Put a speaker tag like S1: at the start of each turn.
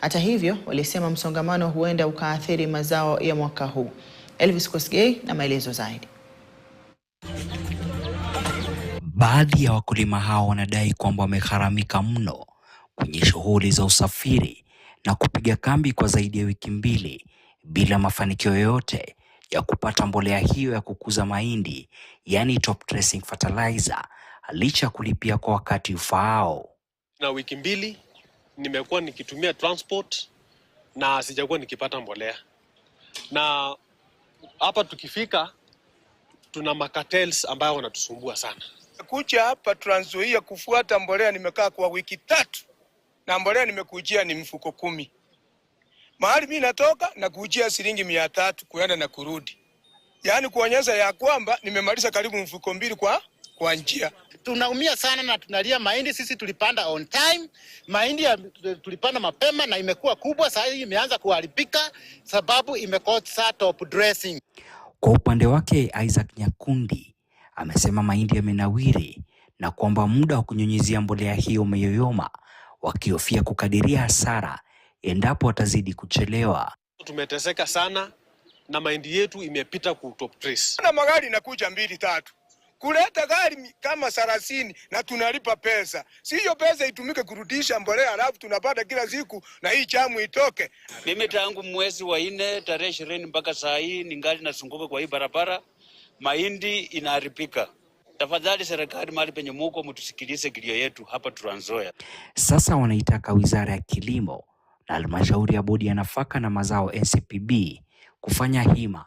S1: Hata hivyo, walisema msongamano huenda ukaathiri mazao ya mwaka huu. Elvis Kosgei na maelezo zaidi.
S2: Baadhi ya wakulima hao wanadai kwamba wamegharamika mno kwenye shughuli za usafiri na kupiga kambi kwa zaidi ya wiki mbili bila mafanikio yoyote ya kupata mbolea hiyo ya kukuza mahindi, yani top dressing fertilizer, licha kulipia kwa wakati ufaao.
S3: Na wiki mbili nimekuwa nikitumia transport na sijakuwa nikipata mbolea. Na hapa tukifika tuna makatels ambao wanatusumbua sana.
S4: Kuja hapa Trans Nzoia kufuata mbolea nimekaa kwa wiki 3 na mbolea nimekujia ni mfuko 10. Mahali mimi natoka na kujia shilingi 300 kuenda na kurudi. Yaani kuonyesha ya kwamba nimemaliza karibu mfuko 2 kwa njia.
S5: Tunaumia sana na tunalia mahindi. Sisi tulipanda on time, mahindi tulipanda mapema na imekuwa kubwa. Sasa hii imeanza kuharibika sababu imekosa top dressing.
S2: Kwa upande wake Isaac Nyakundi amesema mahindi yamenawiri na kwamba muda wa kunyunyizia mbolea hiyo umeyoyoma, wakihofia kukadiria hasara endapo watazidi kuchelewa.
S3: Tumeteseka sana na mahindi yetu imepita ku top dress.
S4: Na magari inakuja 2-3. Kuleta gari kama 30 na tunalipa pesa. Si hiyo pesa itumike kurudisha mbolea alafu tunapata kila siku na hii chamu itoke.
S6: Mimi tangu mwezi wa 4 tarehe 20 mpaka saa hii ningali nasunguka kwa hii barabara, mahindi inaharibika. Tafadhali serikali mahali penye muko mtusikilize kilio yetu hapa Trans Nzoia.
S2: Sasa wanaitaka Wizara ya Kilimo na Halmashauri ya Bodi ya Nafaka na Mazao NCPB kufanya hima